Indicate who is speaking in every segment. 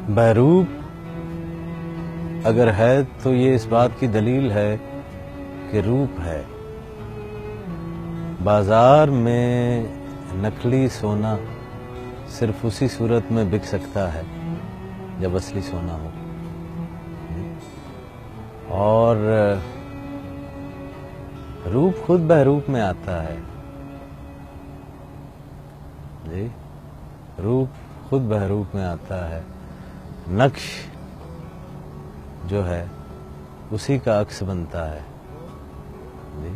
Speaker 1: بہروپ اگر ہے تو یہ اس بات کی دلیل ہے کہ روپ ہے. بازار میں نقلی سونا صرف اسی صورت میں بک سکتا ہے جب اصلی سونا ہو. اور روپ خود بہروپ میں آتا ہے. جی روپ خود بہروپ میں آتا ہے. نقش جو ہے اسی کا عکس بنتا ہے. جی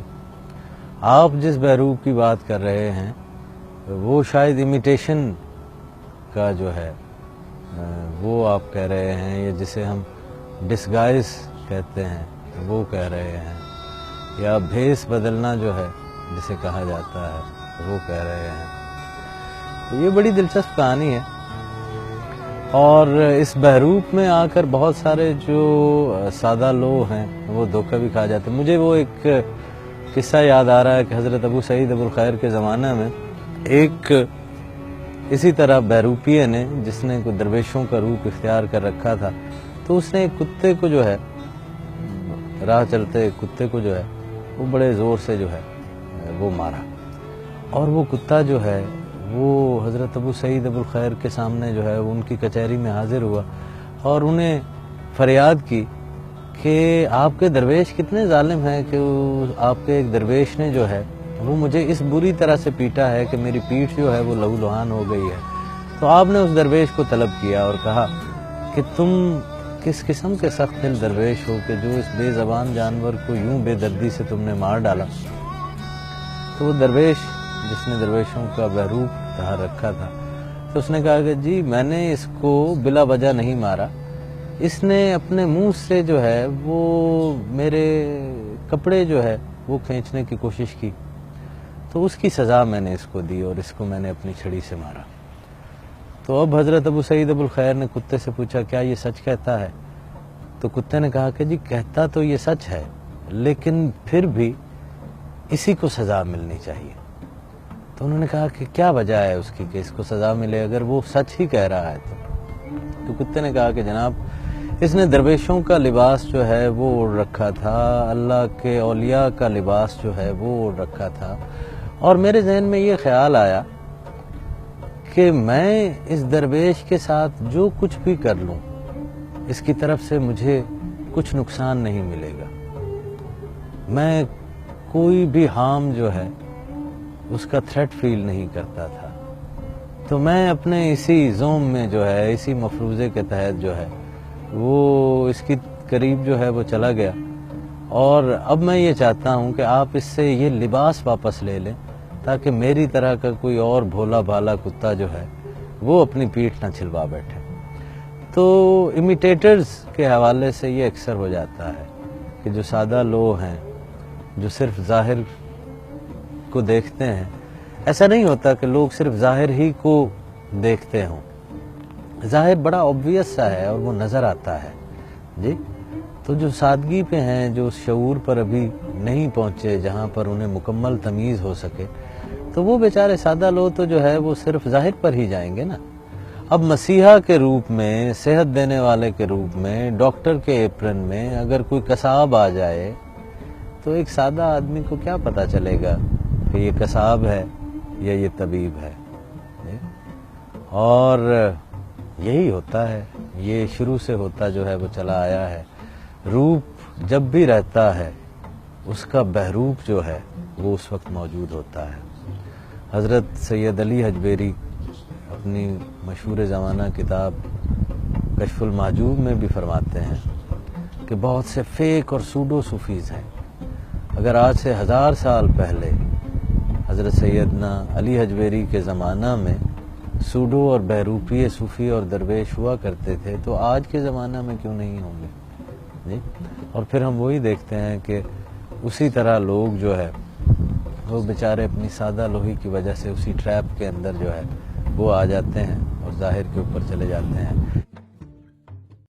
Speaker 1: آپ جس بہروپ کی بات کر رہے ہیں وہ شاید امیٹیشن کا جو ہے وہ آپ کہہ رہے ہیں، یا جسے ہم ڈسگائز کہتے ہیں وہ کہہ رہے ہیں، یا بھیس بدلنا جو ہے جسے کہا جاتا ہے وہ کہہ رہے ہیں. تو یہ بڑی دلچسپ کہانی ہے. اور اس بہروپ میں آ کر بہت سارے جو سادہ لوگ ہیں وہ دھوکہ بھی کھا جاتے ہیں. مجھے وہ ایک قصہ یاد آ رہا ہے کہ حضرت ابو سعید ابو الخیر کے زمانہ میں ایک اسی طرح بہروپیے نے، جس نے کوئی درویشوں کا روپ اختیار کر رکھا تھا، تو اس نے ایک کتے کو جو ہے راہ چلتے کتے کو جو ہے وہ بڑے زور سے جو ہے وہ مارا. اور وہ کتا جو ہے وہ حضرت ابو سعید ابو الخیر کے سامنے جو ہے وہ ان کی کچہری میں حاضر ہوا اور انہیں فریاد کی کہ آپ کے درویش کتنے ظالم ہیں کہ آپ کے ایک درویش نے جو ہے وہ مجھے اس بری طرح سے پیٹا ہے کہ میری پیٹھ جو ہے وہ لہو لہان ہو گئی ہے. تو آپ نے اس درویش کو طلب کیا اور کہا کہ تم کس قسم کے سخت دل درویش ہو کہ جو اس بے زبان جانور کو یوں بے دردی سے تم نے مار ڈالا. تو وہ درویش جس نے درویشوں کا بہروپ دھار رکھا تھا، تو اس نے کہا کہ جی میں نے اس کو بلا وجہ نہیں مارا، اس نے اپنے منہ سے جو ہے وہ میرے کپڑے جو ہے وہ کھینچنے کی کوشش کی، تو اس کی سزا میں نے اس کو دی اور اس کو میں نے اپنی چھڑی سے مارا. تو اب حضرت ابو سعید ابو الخیر نے کتے سے پوچھا کیا یہ سچ کہتا ہے؟ تو کتے نے کہا کہ جی کہتا تو یہ سچ ہے، لیکن پھر بھی اسی کو سزا ملنی چاہیے. تو انہوں نے کہا کہ کیا وجہ ہے اس کی کہ اس کو سزا ملے اگر وہ سچ ہی کہہ رہا ہے؟ تو کتے نے کہا کہ جناب اس نے درویشوں کا لباس جو ہے وہ اوڑھ رکھا تھا، اللہ کے اولیاء کا لباس جو ہے وہ اوڑھ رکھا تھا، اور میرے ذہن میں یہ خیال آیا کہ میں اس درویش کے ساتھ جو کچھ بھی کر لوں اس کی طرف سے مجھے کچھ نقصان نہیں ملے گا. میں کوئی بھی ہارم جو ہے اس کا تھریٹ فیل نہیں کرتا تھا. تو میں اپنے اسی زوم میں جو ہے اسی مفروضے کے تحت جو ہے وہ اس کی قریب جو ہے وہ چلا گیا. اور اب میں یہ چاہتا ہوں کہ آپ اس سے یہ لباس واپس لے لیں تاکہ میری طرح کا کوئی اور بھولا بھالا کتا جو ہے وہ اپنی پیٹھ نہ چھلوا بیٹھے. تو امیٹیٹرز کے حوالے سے یہ اکثر ہو جاتا ہے کہ جو سادہ لوگ ہیں جو صرف ظاہر کو دیکھتے ہیں، ایسا نہیں ہوتا کہ لوگ صرف ظاہر ہی کو دیکھتے ہوں. ظاہر بڑا obvious سا ہے اور وہ نظر آتا ہے. جی تو جو سادگی پہ ہیں، جو شعور پر ابھی نہیں پہنچے جہاں پر انہیں مکمل تمیز ہو سکے، تو وہ بیچارے سادہ لوگ تو جو ہے وہ صرف ظاہر پر ہی جائیں گے نا. اب مسیحا کے روپ میں، صحت دینے والے کے روپ میں، ڈاکٹر کے ایپرن میں اگر کوئی قصاب آ جائے تو ایک سادہ آدمی کو کیا پتا چلے گا کہ یہ قصاب ہے یا یہ طبیب ہے. اور یہی ہوتا ہے، یہ شروع سے ہوتا جو ہے وہ چلا آیا ہے. روپ جب بھی رہتا ہے اس کا بہروپ جو ہے وہ اس وقت موجود ہوتا ہے. حضرت سید علی حجویری اپنی مشہور زمانہ کتاب کشف المحجوب میں بھی فرماتے ہیں کہ بہت سے فیک اور سوڈو صوفیز ہیں. اگر آج سے 1000 سال پہلے حضرت سیدنا علی حجویری کے زمانہ میں سوڈو اور بہروپی صوفی اور درویش ہوا کرتے تھے تو آج کے زمانہ میں کیوں نہیں ہوں گے؟ جی اور پھر ہم وہی دیکھتے ہیں کہ اسی طرح لوگ جو ہے وہ بیچارے اپنی سادہ لوہی کی وجہ سے اسی ٹریپ کے اندر جو ہے وہ آ جاتے ہیں اور ظاہر کے اوپر چلے جاتے ہیں.